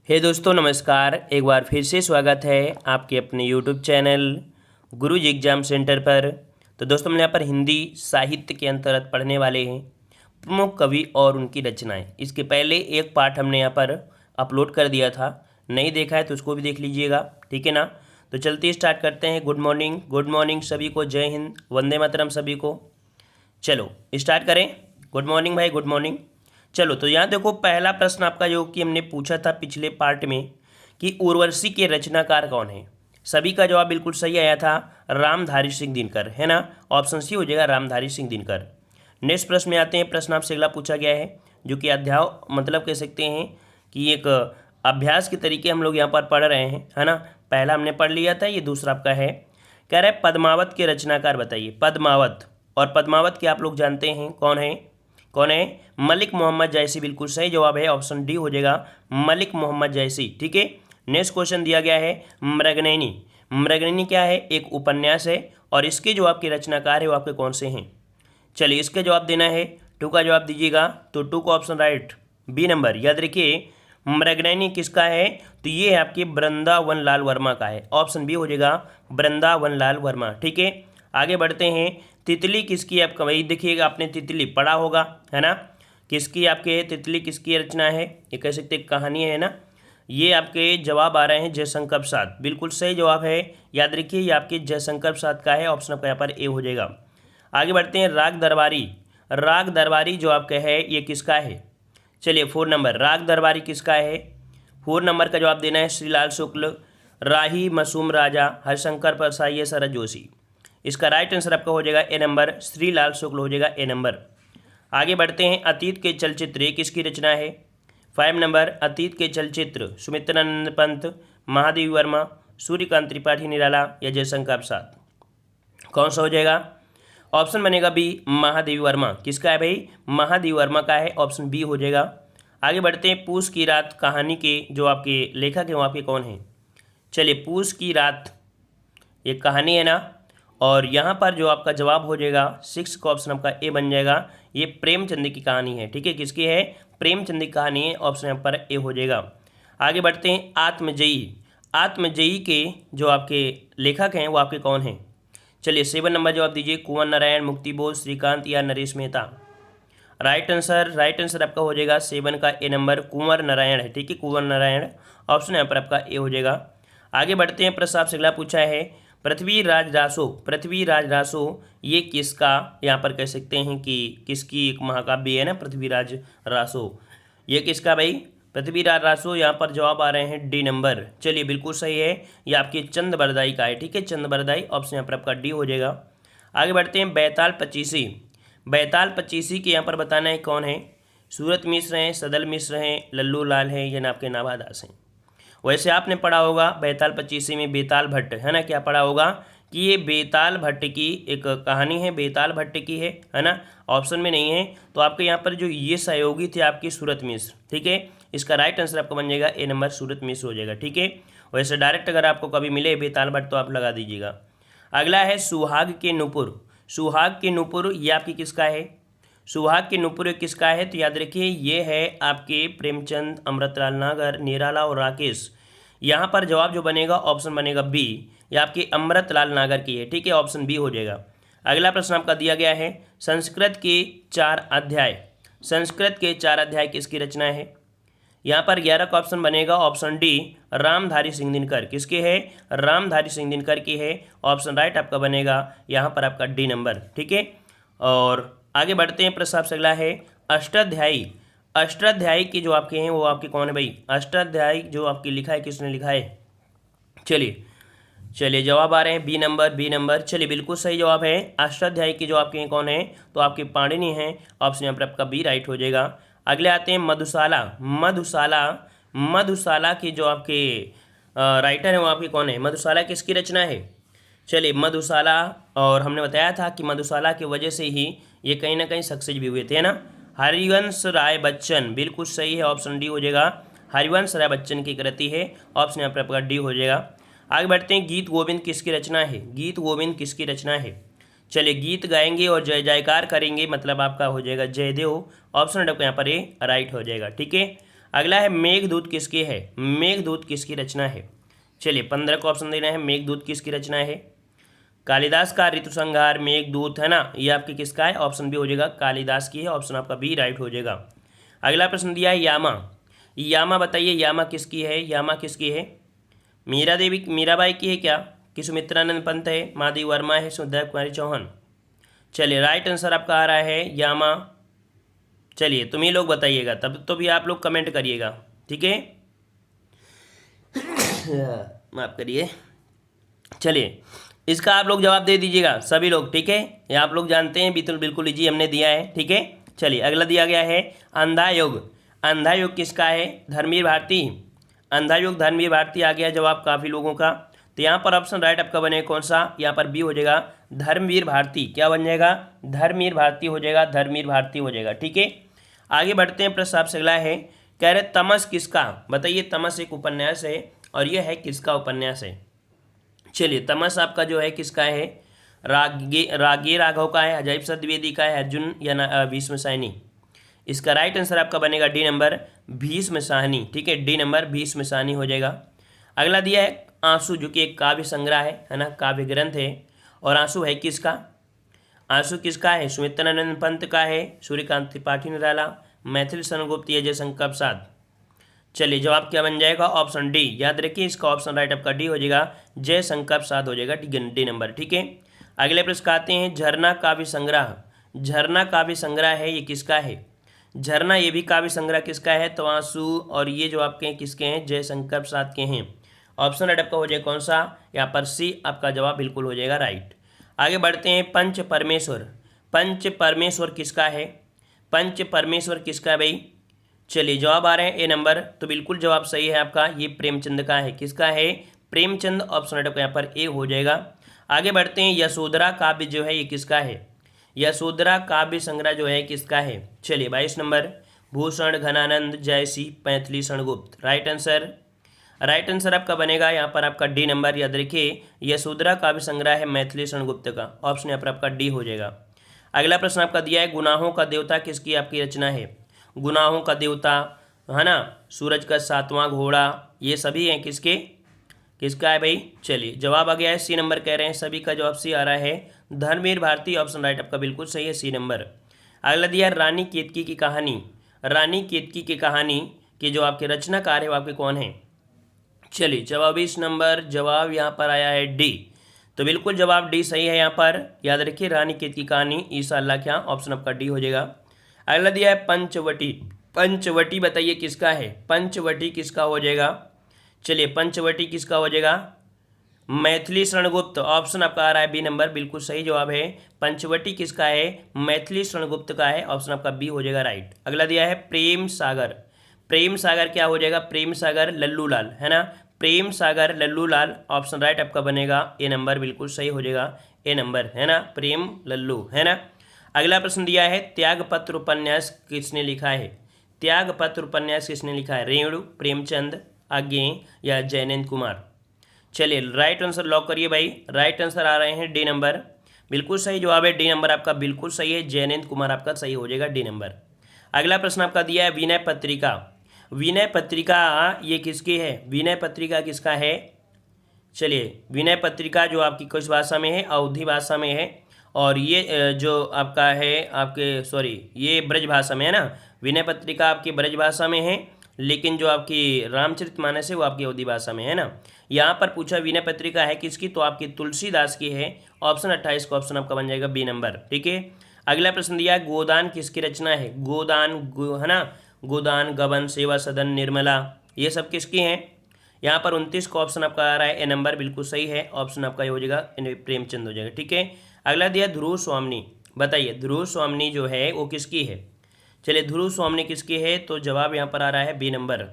हे दोस्तों नमस्कार। एक बार फिर से स्वागत है आपके अपने यूट्यूब चैनल गुरुजी एग्जाम सेंटर पर। तो दोस्तों हम यहाँ पर हिंदी साहित्य के अंतर्गत पढ़ने वाले हैं प्रमुख कवि और उनकी रचनाएं। इसके पहले एक पार्ट हमने यहाँ पर अपलोड कर दिया था, नहीं देखा है तो उसको भी देख लीजिएगा, ठीक है ना। तो चलते स्टार्ट करते हैं। गुड मॉर्निंग सभी को, जय हिंद, वंदे मातरम सभी को। चलो स्टार्ट करें। गुड मॉर्निंग भाई, गुड मॉर्निंग। चलो तो यहाँ देखो, पहला प्रश्न आपका जो कि हमने पूछा था पिछले पार्ट में कि उर्वशी के रचनाकार कौन है। सभी का जवाब बिल्कुल सही आया था, रामधारी सिंह दिनकर, है ना। ऑप्शन सी हो जाएगा, रामधारी सिंह दिनकर। नेक्स्ट प्रश्न में आते हैं। प्रश्न आपसे अगला पूछा गया है जो कि अध्याय मतलब कह सकते हैं कि एक अभ्यास के तरीके हम लोग यहाँ पर पढ़ रहे हैं, है ना। पहला हमने पढ़ लिया था, ये दूसरा आपका है। कह रहे पद्मावत के रचनाकार बताइए। पद्मावत, और पद्मावत के आप लोग जानते हैं कौन है मलिक मोहम्मद जैसी। बिल्कुल सही जवाब है, ऑप्शन डी हो जाएगा, मलिक मोहम्मद जैसी, ठीक है। नेक्स्ट क्वेश्चन दिया गया है मृगनयनी। मृगनयनी क्या है, एक उपन्यास है, और इसके जो आपके रचनाकार है वो आपके कौन से हैं। चलिए इसका जवाब देना है, टू का जवाब दीजिएगा। तो टू का ऑप्शन राइट, बी नंबर। याद रखिए मृगनयनी किसका है, तो ये है आपके वृंदावन लाल वर्मा का है। ऑप्शन बी हो जाएगा, वृंदावन लाल वर्मा, ठीक है। आगे बढ़ते हैं। तितली किसकी, आपका वही देखिएगा, आपने तितली पढ़ा होगा, है ना। किसकी आपके तितली किसकी रचना है, ये कह सकते कहानी है ना। ये आपके जवाब आ रहे हैं जयशंकर प्रसाद, बिल्कुल सही जवाब है। याद रखिए ये आपके जयशंकर प्रसाद का है, ऑप्शन आपका यहाँ पर ए हो जाएगा। आगे बढ़ते हैं। राग दरबारी। राग दरबारी जो आपका है ये किसका है। चलिए 4 नंबर, राग दरबारी किसका है। 4 नंबर का जवाब देना है श्रीलाल शुक्ल, राही मासूम राजा, हरिशंकर प्रसाद, शरद जोशी। इसका राइट आंसर आपका हो जाएगा ए नंबर, श्रीलाल शुक्ल हो जाएगा ए नंबर। आगे बढ़ते हैं। अतीत के चलचित्र, ये किसकी रचना है। 5 नंबर, अतीत के चलचित्र, सुमित्रानंद पंत, महादेवी वर्मा, सूर्यकांत त्रिपाठी निराला या जयशंकर प्रसाद। कौन सा हो जाएगा, ऑप्शन बनेगा बी, महादेवी वर्मा। किसका है भाई, महादेवी वर्मा का है, ऑप्शन बी हो जाएगा। आगे बढ़ते हैं। पूस की रात कहानी के जो आपके लेखक हैं वो आपके कौन हैं। चलिए पूस की रात ये कहानी है ना, और यहाँ पर जो आपका जवाब हो जाएगा 6 का ऑप्शन आपका ए बन जाएगा। ये प्रेमचंद की कहानी है, ठीक है। किसकी है, प्रेमचंद की कहानी है, ऑप्शन यहाँ पर ए हो जाएगा। आगे बढ़ते हैं। आत्मजयी। आत्मजयी के जो आपके लेखक हैं वो आपके कौन हैं। चलिए 7 नंबर जवाब दीजिए। कुंवर नारायण, मुक्तिबोध, श्रीकांत या नरेश मेहता। राइट आंसर आपका हो जाएगा 7 का ए नंबर, कुंवर नारायण है, ठीक है। कुंवर नारायण ऑप्शन यहाँ पर आपका ए हो जाएगा। आगे बढ़ते हैं। प्रश्न आपसे अगला पूछा है पृथ्वीराज रासो। पृथ्वीराज रासो ये किसका, यहाँ पर कह सकते हैं कि किसकी एक महाकाव्य है ना, पृथ्वीराज रासो। ये किसका भाई, पृथ्वीराज रासो। यहाँ पर जवाब आ रहे हैं डी नंबर। चलिए बिल्कुल सही है, ये आपके चंद बरदाई का है, ठीक है। चंद बरदाई, ऑप्शन यहाँ पर आपका डी हो जाएगा। आगे बढ़ते हैं। बैताल पचीसी। बैताल पचीसी के यहाँ पर बताना है कौन है। सूरत मिश्र हैं, सदल मिश्र हैं, लल्लू लाल हैं या आपके नाभा दास हैं। वैसे आपने पढ़ा होगा बैताल पचीसी में बेताल भट्ट, है ना। क्या पढ़ा होगा कि ये बेताल भट्ट की एक कहानी है, बेताल भट्ट की है ना। ऑप्शन में नहीं है, तो आपके यहाँ पर जो ये सहयोगी थे आपकी सूरत मिश्र, ठीक है। इसका राइट आंसर आपका बन जाएगा ए नंबर, सूरत मिश्र हो जाएगा, ठीक है। वैसे डायरेक्ट अगर आपको कभी मिले बेताल भट्ट तो आप लगा दीजिएगा। अगला है सुहाग के नूपुर। सुहाग के नूपुर ये आपकी किसका है। सुहाग के नूपुर किसका है, तो याद रखिए ये है आपके प्रेमचंद, अमृतलाल नागर, निराला और राकेश। यहाँ पर जवाब जो बनेगा ऑप्शन बनेगा बी, ये आपके अमृतलाल नागर की है, ठीक है। ऑप्शन बी हो जाएगा। अगला प्रश्न आपका दिया गया है संस्कृत के 4 अध्याय। संस्कृत के 4 अध्याय किसकी रचना है। यहाँ पर 11 का ऑप्शन बनेगा, ऑप्शन डी, रामधारी सिंह दिनकर। किसके है, रामधारी सिंह दिनकर की है, ऑप्शन राइट आपका बनेगा यहाँ पर आपका डी नंबर, ठीक है। और आगे बढ़ते हैं। प्रश्न आपसे अगला है अष्टाध्यायी। अष्टाध्यायी की जो आपके हैं वो आपके कौन है भाई। अष्टाध्यायी जो आपकी लिखा है, किसने लिखा है। चलिए जवाब आ रहे हैं बी नंबर, बी नंबर। चलिए बिल्कुल सही जवाब है। अष्टाध्यायी की जो आपके हैं कौन है, तो आपके पाणिनि हैं, ऑप्शन यहाँ पर आपका बी राइट हो जाएगा। अगले आते हैं मधुशाला। मधुशाला की जो आपके राइटर हैं वो आपके कौन है। मधुशाला किसकी रचना है। चलिए मधुशाला, और हमने बताया था कि मधुशाला की वजह से ही ये कहीं ना कहीं सक्सेस भी हुए थे, है ना। हरिवंश राय बच्चन, बिल्कुल सही है, ऑप्शन डी हो जाएगा। हरिवंश राय बच्चन की कृति है, ऑप्शन यहाँ पर आपका डी हो जाएगा। आगे बढ़ते हैं। गीत गोविंद किसकी रचना है। गीत गोविंद किसकी रचना है। चलिए गीत गाएंगे और जय जयकार करेंगे, मतलब आपका हो जाएगा जयदेव, ऑप्शन आपका यहाँ पर ए राइट हो जाएगा, ठीक है। अगला है मेघदूत किसकी है, मेघदूत किसकी रचना है। चलिए 15 को ऑप्शन देना है, मेघदूत किसकी रचना है। कालिदास का ऋतुसंहार मेघदूत है ना, ये आपके किसका है, ऑप्शन बी हो जाएगा कालिदास की है, ऑप्शन आपका बी राइट हो जाएगा। अगला प्रश्न दिया है यामा, यामा बताइए यामा किसकी है, यामा किसकी है। मीराबाई की है क्या, कि सुमित्रानंद पंत है, माधवी वर्मा है, सुधदेव कुमारी चौहान। चलिए राइट आंसर आपका आ रहा है यामा। चलिए तुम ही लोग बताइएगा, तब तो भी आप लोग कमेंट करिएगा, ठीक है। माफ करिए। चलिए इसका आप लोग जवाब दे दीजिएगा सभी लोग, ठीक है। ये आप लोग जानते हैं, बिल्कुल बिल्कुल इजी हमने दिया है, ठीक है। चलिए अगला दिया गया है अंधा युग, अंधा युग किसका है, धर्मवीर भारती। अंधा युग धर्मवीर भारती आ गया जवाब काफ़ी लोगों का। तो यहाँ पर ऑप्शन राइट आपका बनेगा कौन सा, यहाँ पर बी हो जाएगा धर्मवीर भारती। क्या बन जाएगा, धर्मवीर भारती हो जाएगा, धर्मवीर भारती हो जाएगा, ठीक है। आगे बढ़ते हैं, प्रश्न आपसे अगला है, कह रहे तमस किसका, बताइए तमस एक उपन्यास है और यह है किसका उपन्यास है। चलिए तमस आपका जो है किसका है, रागे राघव का है, अजय प्रसाद द्विवेदी का है, अर्जुन या भीष्म साहनी। इसका राइट आंसर आपका बनेगा डी नंबर भीष्म साहनी, ठीक है, डी नंबर भीष्म साहनी हो जाएगा। अगला दिया है आंसू, जो कि एक काव्य संग्रह है ना, काव्य ग्रंथ है। और आंसू है किसका, आंसू किसका है, सुमित्रानंद पंत का है, सूर्यकांत त्रिपाठी निराला, मैथिली शरण गुप्त या जयशंकर प्रसाद। चलिए जवाब क्या बन जाएगा, ऑप्शन डी। याद रखिए इसका ऑप्शन राइट आपका डी हो जाएगा, जयशंकर प्रसाद हो जाएगा, डी नंबर, ठीक है। अगले प्रश्न आते हैं झरना काव्य संग्रह, झरना काव्य संग्रह है ये किसका है, झरना ये भी काव्य संग्रह किसका है, तो आंसू और ये जो आपके किसके हैं, जयशंकर प्रसाद के हैं। ऑप्शन राइट आपका हो जाएगा कौन सा, यहाँ पर सी आपका जवाब बिल्कुल हो जाएगा राइट। आगे बढ़ते हैं पंच परमेश्वर, पंच परमेश्वर किसका है, पंच परमेश्वर किसका है भाई। चलिए जवाब आ रहे हैं ए नंबर, तो बिल्कुल जवाब सही है आपका, ये प्रेमचंद का है, किसका है, प्रेमचंद, ऑप्शन राइट आपका यहाँ पर ए हो जाएगा। आगे बढ़ते हैं यशोधरा काव्य जो है ये किसका है, यशोधरा काव्य संग्रह जो है किसका है। चलिए 22 number Bhushan Ghananand Jayasi Maithili Sharan Gupta, right answer, right answer आपका बनेगा यहाँ पर आपका डी नंबर। याद रखिए यशोधरा काव्य संग्रह है मैथिली शरणगुप्त का, ऑप्शन यहाँ पर आपका डी हो जाएगा। अगला प्रश्न आपका दिया है गुनाहों का देवता किसकी आपकी रचना है, गुनाहों का देवता है ना, सूरज का सातवां घोड़ा, ये सभी हैं किसके, किसका है भाई। चलिए जवाब आ गया है सी नंबर, कह रहे हैं सभी का जवाब सी आ रहा है, धर्मवीर भारती, ऑप्शन राइट आपका बिल्कुल सही है, सी नंबर। अगला दिया रानी केतकी की कहानी, रानी केतकी की कहानी की जो आपके रचनाकार है वो आपके कौन है। चलिए जवाब 20 नंबर, जवाब यहाँ पर आया है डी, तो बिल्कुल जवाब डी सही है यहाँ पर। याद रखिए रानी केतकी की कहानी ईसा अल्लाह क्या, ऑप्शन आपका डी हो जाएगा। अगला दिया है पंचवटी, पंचवटी बताइए किसका है, पंचवटी किसका हो जाएगा। चलिए पंचवटी किसका हो जाएगा, मैथिली शरणगुप्त, ऑप्शन आपका आ रहा है बी नंबर, बिल्कुल सही जवाब है। पंचवटी किसका है, मैथिली शरणगुप्त का है, ऑप्शन आपका बी हो जाएगा राइट। अगला दिया है प्रेम सागर, प्रेम सागर क्या हो जाएगा, प्रेम सागर लल्लू लाल है ना, प्रेम सागर लल्लू लाल, ऑप्शन राइट आपका बनेगा ए नंबर, बिल्कुल सही हो जाएगा, ए नंबर है ना, प्रेम लल्लू है ना। अगला प्रश्न दिया है त्यागपत्र उपन्यास किसने लिखा है, त्यागपत्र उपन्यास किसने लिखा है, रेणु, प्रेमचंद, आज्ञे या जयनेन्द्र कुमार। चलिए राइट आंसर लॉक करिए भाई, राइट आंसर आ रहे हैं डी नंबर, बिल्कुल सही जवाब है, डी नंबर आपका बिल्कुल सही है, जयनेन्द्र कुमार आपका सही हो जाएगा, डी नंबर। अगला प्रश्न आपका दिया है विनय पत्रिका, विनय पत्रिका ये किसकी है, विनय पत्रिका किसका है। चलिए विनय पत्रिका जो आपकी किस भाषा में है, अवधी भाषा में है, और ये जो आपका है आपके ये ब्रज भाषा में है ना, विनय पत्रिका आपकी ब्रज भाषा में है, लेकिन जो आपकी रामचरितमानस है वो आपकी अवधी भाषा में है ना। यहाँ पर पूछा विनय पत्रिका है किसकी, तो आपकी तुलसीदास की है, ऑप्शन 28 का ऑप्शन आपका बन जाएगा बी नंबर, ठीक है। अगला प्रश्न दिया है गोदान किसकी रचना है, गोदान है ना, गोदान, गबन, सेवा सदन, निर्मला, ये सब किसकी हैं। यहाँ पर 29 का ऑप्शन आपका आ रहा है ए नंबर, बिल्कुल सही है, ऑप्शन आपका ये हो जाएगा प्रेमचंद हो जाएगा, ठीक है। अगला दिया ध्रुव स्वामिनी, बताइए ध्रुव स्वामिनी जो है वो किसकी है। चलिए ध्रुव स्वामिनी किसकी है, तो जवाब यहाँ पर आ रहा है बी नंबर।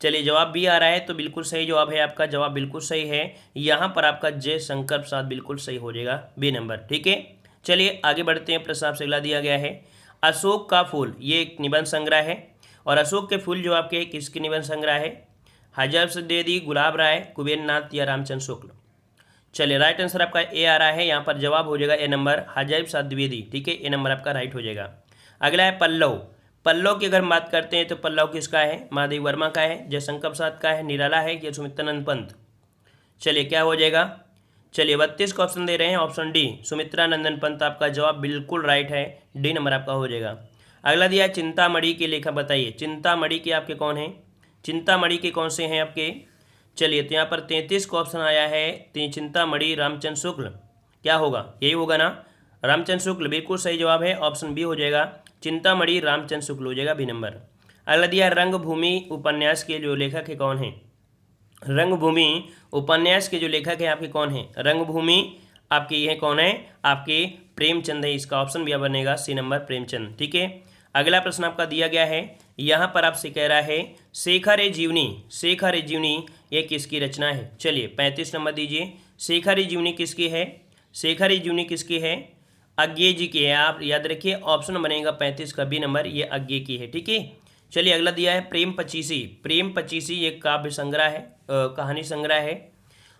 चलिए जवाब बी आ रहा है, तो बिल्कुल सही जवाब है आपका, जवाब बिल्कुल सही है, यहाँ पर आपका जयशंकर प्रसाद बिल्कुल सही हो जाएगा, बी नंबर, ठीक है। चलिए आगे बढ़ते हैं, प्रश्न आपसे अगला दिया गया है अशोक का फूल, ये एक निबंध संग्रह है, और अशोक के फूल जो आपके किसकी निबंध संग्रह है, हजरत द्विवेदी, गुलाब राय, कुबेर नाथ या रामचंद्र शुक्ल। चलिए राइट आंसर आपका ए आ रहा है, यहाँ पर जवाब हो जाएगा ए नंबर, हजरत द्विवेदी, ठीक है, ए नंबर आपका राइट हो जाएगा। अगला है पल्लव, पल्लव की अगर हम बात करते हैं तो पल्लव किसका है? महादेव वर्मा का है, जयशंकर प्रसाद का है, निराला है या सुमित्रानंद पंत? चलिए क्या हो जाएगा? चलिए 32 का ऑप्शन दे रहे हैं, ऑप्शन डी सुमित्रानंदन पंत आपका जवाब बिल्कुल राइट है, डी नंबर आपका हो जाएगा। अगला दिया है चिंतामणि के लेखक बताइए, चिंतामणि के आपके कौन हैं? चिंतामणि के कौन से हैं आपके? चलिए तो यहाँ पर 33 का ऑप्शन आया है, चिंतामणि रामचंद्र शुक्ल, क्या होगा? यही होगा ना, रामचंद्र शुक्ल बिल्कुल सही जवाब है, ऑप्शन बी हो जाएगा, चिंतामणि रामचंद्र शुक्ल हो जाएगा, बी नंबर। अगला दिया रंगभूमि उपन्यास के जो लेखक है कौन है? रंगभूमि उपन्यास के जो लेखक है आपके कौन है? रंगभूमि आपके ये कौन है? आपके प्रेमचंद है, इसका ऑप्शन भी बनेगा सी नंबर, प्रेमचंद। ठीक है, अगला प्रश्न आपका दिया गया है, यहाँ पर आपसे कह रहा है शेखर ए जीवनी, शेखर ए जीवनी ये किसकी रचना है? चलिए 35 नंबर दीजिए, शेखर ए जीवनी किसकी है? शेखर ए जीवनी किसकी है? अज्ञे जी की है, आप याद रखिए, ऑप्शन बनेगा 35 का बी नंबर, ये अज्ञे की है। ठीक है, चलिए अगला दिया है प्रेम पचीसी, प्रेम पचीसी ये काव्य संग्रह है, कहानी संग्रह है,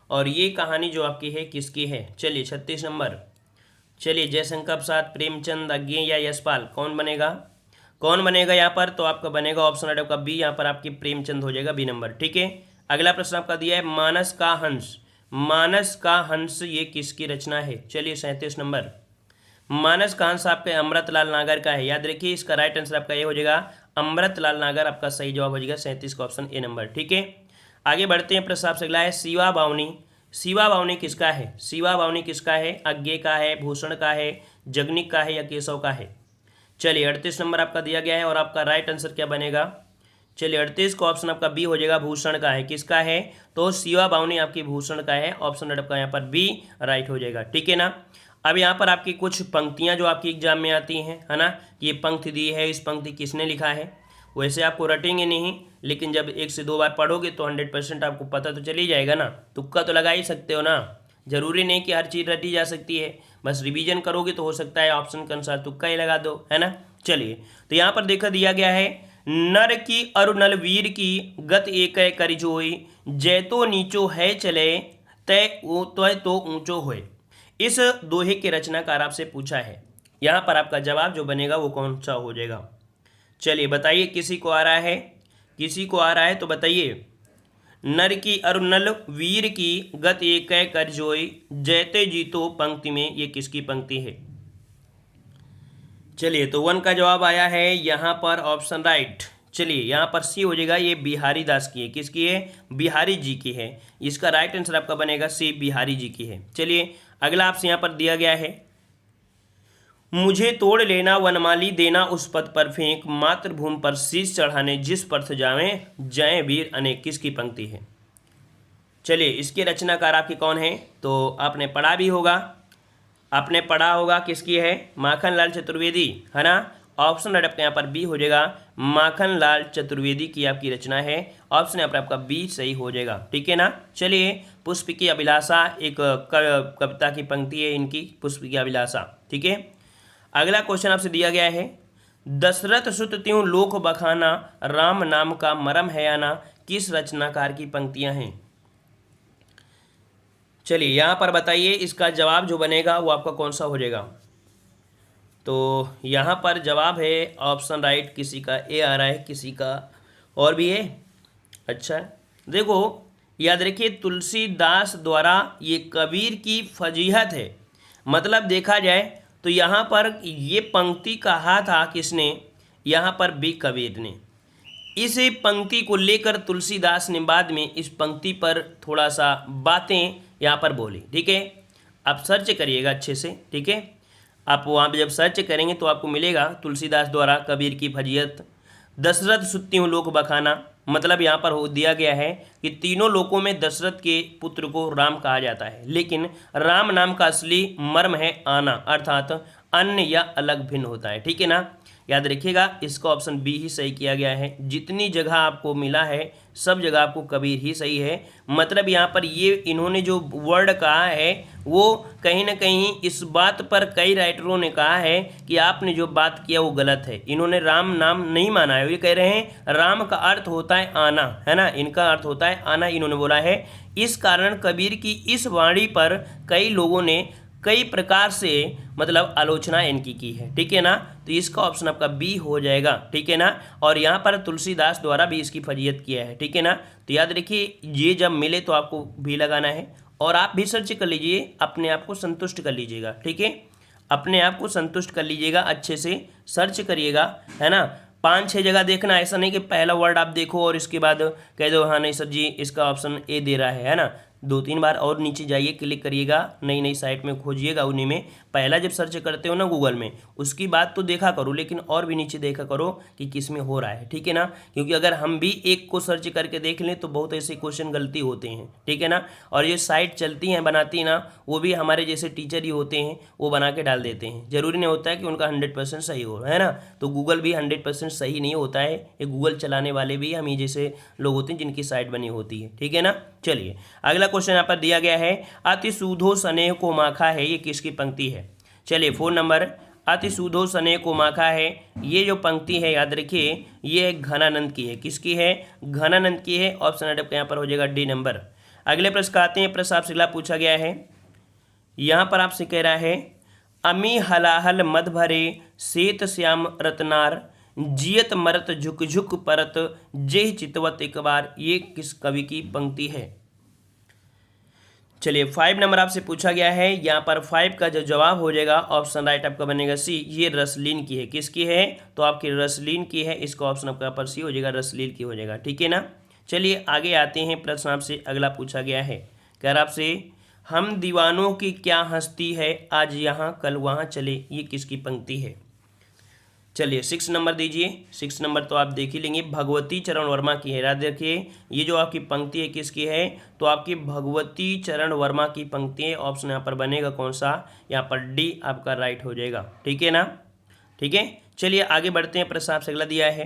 और ये कहानी जो आपकी है किसकी है? चलिए 36 नंबर, चलिए जयशंकर प्रसाद, प्रेमचंद, अज्ञे या यशपाल, कौन बनेगा? कौन बनेगा यहाँ पर? तो आपका बनेगा ऑप्शन आपका बी, यहाँ पर आपकी प्रेमचंद हो जाएगा, बी नंबर। ठीक है, अगला प्रश्न आपका दिया है मानस का हंस, मानस का हंस ये किसकी रचना है? चलिए 37 नंबर, मानस का हंस आपके अमृतलाल नागर का है, याद रखिए, इसका राइट आंसर आपका ये हो जाएगा, अमृतलाल नागर आपका सही जवाब हो जाएगा, 37 का ऑप्शन ए नंबर। ठीक है, आगे बढ़ते हैं, प्रश्न आपसे अगला है शिवा बावनी, शिवा बावनी किसका है? शिवा बावनी किसका है? अज्ञे का है, भूषण का है, जगनिक का है या केशव का है? चलिए 38 नंबर आपका दिया गया है, और आपका राइट आंसर क्या बनेगा? चलिए 38 का ऑप्शन आपका बी हो जाएगा, भूषण का है, किसका है? तो शिवा बावनी आपकी भूषण का है, ऑप्शन आपका यहाँ पर बी राइट हो जाएगा। ठीक है ना, अब यहाँ पर आपकी कुछ पंक्तियाँ जो आपकी एग्जाम में आती हैं, है ना, ये पंक्ति दी है, इस पंक्ति किसने लिखा है? वैसे आपको रटेंगे नहीं, लेकिन जब 1 से 2 बार पढ़ोगे तो 100% आपको पता तो चल ही जाएगा ना, तुक्का तो लगा ही सकते हो ना, जरूरी नहीं कि हर चीज़ रटी जा सकती है, बस रिवीजन करोगे तो हो सकता है ऑप्शन के अनुसार तुक्का ही लगा दो, है ना। चलिए तो यहाँ पर देखा दिया गया है, नर की अरु नल वीर की गत एक कर जोई, जैतो नीचो है चले तय तो ऊंचो होए। इस दोहे के रचनाकार आपसे पूछा है, यहाँ पर आपका जवाब जो बनेगा वो कौन सा हो जाएगा? चलिए बताइए, किसी को आ रहा है? किसी को आ रहा है तो बताइए। नर की अरु नल वीर की गत एक कर जोई, जैते जीतो पंक्ति में ये किसकी पंक्ति है? चलिए तो 1 का जवाब आया है यहाँ पर, ऑप्शन राइट। चलिए यहाँ पर सी हो जाएगा, ये बिहारी दास की है, किसकी है? बिहारी जी की है, इसका राइट आंसर आपका बनेगा सी, बिहारी जी की है। चलिए अगला आपसे यहाँ पर दिया गया है, मुझे तोड़ लेना वनमाली देना उस पद पर फेंक, मातृभूमि पर शीश चढ़ाने जिस पर्थ जावें, जय वीर अनेक, किसकी पंक्ति है? चलिए इसके रचनाकार आपके कौन है? तो आपने पढ़ा भी होगा, आपने पढ़ा होगा, किसकी है? माखन लाल चतुर्वेदी, है ना, ऑप्शन आपका यहाँ पर बी हो जाएगा, माखन लाल चतुर्वेदी की आपकी रचना है, ऑप्शन यहाँ पर आपका बी सही हो जाएगा। ठीक है ना। चलिए पुष्प की अभिलाषा एक कविता की पंक्ति है इनकी, पुष्प की अभिलाषा। ठीक है, अगला क्वेश्चन आपसे दिया गया है, दशरथ सुत त्यों लोक बखाना, राम नाम का मरम है आना, किस रचनाकार की पंक्तियां हैं? चलिए यहाँ पर बताइए, इसका जवाब जो बनेगा वो आपका कौन सा हो जाएगा? तो यहाँ पर जवाब है ऑप्शन राइट, किसी का ए आ रहा है, किसी का और भी है। अच्छा देखो याद रखिए, तुलसीदास द्वारा ये कबीर की फजीहत है, मतलब देखा जाए तो यहाँ पर ये पंक्ति कहा था किसने? यहाँ पर भी कबीर ने। इस पंक्ति को लेकर तुलसीदास ने बाद में इस पंक्ति पर थोड़ा सा बातें यहाँ पर बोली। ठीक है, आप सर्च करिएगा अच्छे से। ठीक है, आप वहाँ पे जब सर्च करेंगे तो आपको मिलेगा तुलसीदास द्वारा कबीर की फजीहत, दशरथ सुत त्यों लोक बखाना, मतलब यहाँ पर हो दिया गया है कि तीनों लोकों में दशरथ के पुत्र को राम कहा जाता है, लेकिन राम नाम का असली मर्म है आना, अर्थात अन्य या अलग भिन्न होता है। ठीक है ना, याद रखिएगा, इसका ऑप्शन बी ही सही किया गया है। जितनी जगह आपको मिला है सब जगह आपको कबीर ही सही है, मतलब यहाँ पर ये इन्होंने जो वर्ड कहा है वो कहीं ना कहीं इस बात पर कई राइटरों ने कहा है कि आपने जो बात किया वो गलत है। इन्होंने राम नाम नहीं माना है, ये कह रहे हैं राम का अर्थ होता है आना, है ना, इनका अर्थ होता है आना, इन्होंने बोला है। इस कारण कबीर की इस वाणी पर कई लोगों ने कई प्रकार से मतलब आलोचना इनकी की है, ठीक है ना। तो इसका ऑप्शन आपका बी हो जाएगा, ठीक है ना। और यहाँ पर तुलसीदास द्वारा भी इसकी फजीयत किया है, ठीक है ना। तो याद रखिए ये जब मिले तो आपको भी लगाना है, और आप भी सर्च कर लीजिए, अपने आप को संतुष्ट कर लीजिएगा, ठीक है। अपने आप को संतुष्ट कर लीजिएगा, अच्छे से सर्च करिएगा, है ना। 5-6 जगह देखना, ऐसा नहीं कि पहला वर्ड आप देखो और इसके बाद कह दो हाँ नहीं सर जी इसका ऑप्शन ए दे रहा है ना। 2-3 बार और नीचे जाइए, क्लिक करिएगा, नई नई साइट में खोजिएगा, उन्हीं में पहला जब सर्च करते हो ना गूगल में, उसकी बात तो देखा करो, लेकिन और भी नीचे देखा करो कि किस में हो रहा है, ठीक है ना। क्योंकि अगर हम भी एक को सर्च करके देख लें तो बहुत ऐसे क्वेश्चन गलती होते हैं, ठीक है ना। और ये साइट चलती हैं बनाती ना, वो भी हमारे जैसे टीचर ही होते हैं, वो बना के डाल देते हैं। जरूरी नहीं होता है कि उनका 100% सही हो, है ना। तो गूगल भी 100% सही नहीं होता है, ये गूगल चलाने वाले भी हम ही जैसे लोग होते हैं जिनकी साइट बनी होती है, ठीक है ना। चलिए अगला क्वेश्चन यहाँ पर दिया गया है, अति सूधो स्नेह को माखा है, ये किसकी पंक्ति है। चलिए 4 नंबर, अति सूधो स्नेह को माखा है, ये जो पंक्ति है याद रखिए ये घनानंद की है। किसकी है? घनानंद की है। ऑप्शन आपका यहाँ पर हो जाएगा डी नंबर। अगले प्रश्न का आते हैं, प्रश्न आपसे अगला पूछा गया है, यहाँ पर आपसे कह रहा है, अमी हलाहल मद भरे सेत श्याम रत्नार, जियत मरत झुक झुक परत, जेह चितवत एक बार, ये किस कवि की पंक्ति है। चलिए 5 नंबर आपसे पूछा गया है, यहाँ पर 5 का जो जवाब हो जाएगा ऑप्शन राइट आपका बनेगा सी, ये रसलीन की है। किसकी है? तो आपकी रसलीन की है, इसका ऑप्शन आपका पर सी हो जाएगा, रसलीन की हो जाएगा, ठीक है ना। चलिए आगे आते हैं, प्रश्न आपसे अगला पूछा गया है, कह रहा आपसे, हम दीवानों की क्या हस्ती है, आज यहाँ कल वहाँ चले, ये किसकी पंक्ति है। चलिए 6 नंबर दीजिए। 6 नंबर तो आप देख ही लेंगे, भगवती चरण वर्मा की है। याद रखिए ये जो आपकी पंक्ति है किसकी है, तो आपकी भगवती चरण वर्मा की पंक्ति है। ऑप्शन यहाँ पर बनेगा कौन सा, यहाँ पर डी आपका राइट हो जाएगा, ठीक है ना। ठीक है, चलिए आगे बढ़ते हैं, प्रश्न आपसे अगला दिया है,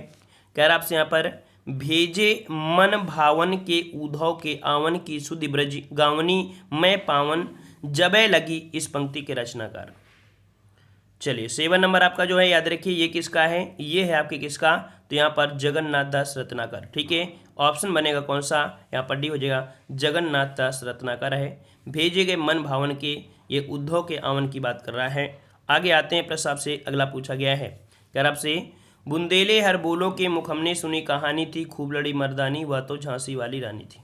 कह रहा आपसे यहाँ पर, भेजे मन भावन के उद्धव के आवन की सुधि ब्रज गावनी मैं पावन, जबे लगी इस पंक्ति के रचनाकार। चलिए 7 नंबर आपका जो है याद रखिए ये किसका है, ये है आपके किसका, तो यहाँ पर जगन्नाथ दास रत्नाकर, ठीक है। ऑप्शन बनेगा कौन सा, यहाँ पर डी हो जाएगा, जगन्नाथ दास रत्नाकर है। भेजे गए मन भावन के, ये उद्धव के आवन की बात कर रहा है। आगे आते हैं, प्रश्न आपसे अगला पूछा गया है, कह रहा आपसे, बुंदेले हर बोलों के मुख हमने सुनी कहानी थी, खूब लड़ी मर्दानी वह तो झांसी वाली रानी थी।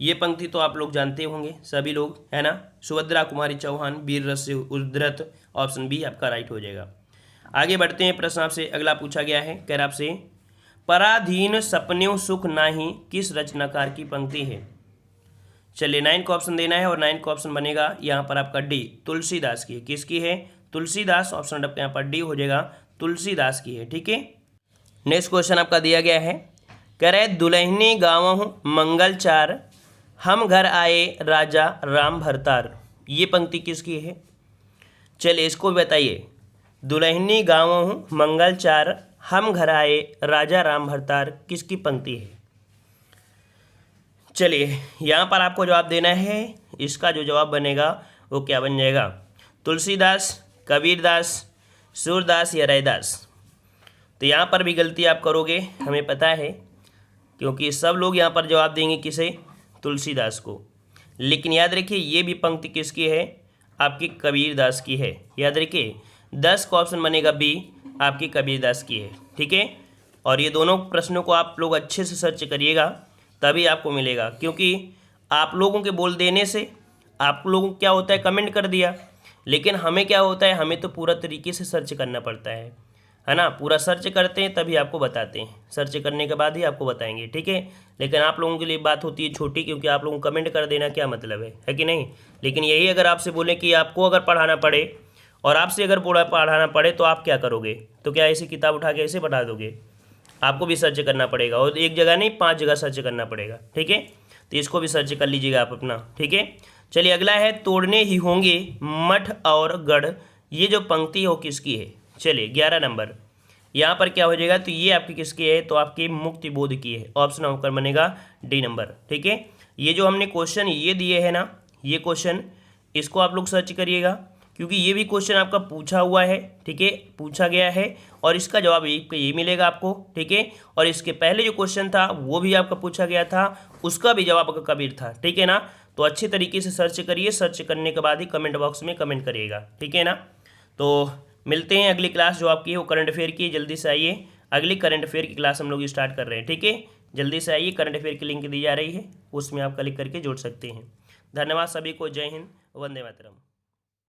ये पंक्ति तो आप लोग जानते होंगे सभी लोग, है ना। सुभद्रा कुमारी चौहान, वीर रस से उद्धृत, ऑप्शन बी आपका राइट हो जाएगा। आगे बढ़ते हैं, प्रश्न आपसे अगला पूछा गया है, कह रहा आपसे, पराधीन सपन्यों सुख नाही किस रचनाकार की पंक्ति है। चलिए 9 को ऑप्शन देना है, और 9 को ऑप्शन बनेगा यहाँ पर आपका डी, तुलसीदास की है। किसकी है? तुलसीदास। ऑप्शन आपका यहाँ पर डी हो जाएगा, तुलसीदास की है, ठीक है। नेक्स्ट क्वेश्चन आपका दिया गया है, कह रहे, दुल्हनी गावहूँ मंगल चार, हम घर आए राजा राम भरतार, ये पंक्ति किसकी है। चलिए इसको भी बताइए, दुल्हनी गावहूँ मंगल चार, हम घर आए राजा राम भरतार, किसकी पंक्ति है। चलिए यहाँ पर आपको जवाब देना है, इसका जो जवाब बनेगा वो क्या बन जाएगा, तुलसीदास, कबीरदास, सूरदास या रैदास। तो यहाँ पर भी गलती आप करोगे, हमें पता है, क्योंकि सब लोग यहाँ पर जवाब देंगे किसे, तुलसीदास को। लेकिन याद रखिए ये भी पंक्ति किसकी है, आपकी कबीरदास की है। याद रखिए 10 का ऑप्शन बनेगा बी, आपकी कबीरदास की है, ठीक है। और ये दोनों प्रश्नों को आप लोग अच्छे से सर्च करिएगा, तभी आपको मिलेगा। क्योंकि आप लोगों के बोल देने से आप लोगों को क्या होता है, कमेंट कर दिया, लेकिन हमें क्या होता है, हमें तो पूरा तरीके से सर्च करना पड़ता है ना। पूरा सर्च करते हैं तभी आपको बताते हैं, सर्च करने के बाद ही आपको बताएंगे, ठीक है। लेकिन आप लोगों के लिए बात होती है छोटी, क्योंकि आप लोगों को कमेंट कर देना क्या मतलब है कि नहीं। लेकिन यही अगर आपसे बोले कि आपको अगर पढ़ाना पड़े, और आपसे अगर पढ़ाना पड़े तो आप क्या करोगे, तो क्या ऐसी किताब उठा के ऐसे पढ़ा दोगे, आपको भी सर्च करना पड़ेगा, और एक जगह नहीं 5 जगह सर्च करना पड़ेगा, ठीक है। तो इसको भी सर्च कर लीजिएगा आप अपना, ठीक है। चलिए अगला है, तोड़ने ही होंगे मठ और गढ़, ये जो पंक्ति हो किसकी है। चलिए 11 नंबर, यहाँ पर क्या हो जाएगा, तो ये आपकी किसकी है, तो आपकी मुक्ति बोध की है। ऑप्शन होकर बनेगा डी नंबर, ठीक है। ये जो हमने क्वेश्चन ये दिए हैं ना, ये क्वेश्चन इसको आप लोग सर्च करिएगा, क्योंकि ये भी क्वेश्चन आपका पूछा हुआ है, ठीक है, पूछा गया है और इसका जवाब ये मिलेगा आपको, ठीक है। और इसके पहले जो क्वेश्चन था वो भी आपका पूछा गया था, उसका भी जवाब आपका कबीर था, ठीक है ना। तो अच्छी तरीके से सर्च करिए, सर्च करने के बाद ही कमेंट बॉक्स में कमेंट करिएगा, ठीक है ना। तो मिलते हैं अगली क्लास जो आपकी है वो करंट अफेयर की, जल्दी से आइए। अगली करंट अफेयर की क्लास हम लोग स्टार्ट कर रहे हैं, ठीक है। जल्दी से आइए, करंट अफेयर की लिंक दी जा रही है, उसमें आप क्लिक करके जुड़ सकते हैं। धन्यवाद सभी को, जय हिंद, वंदे मातरम।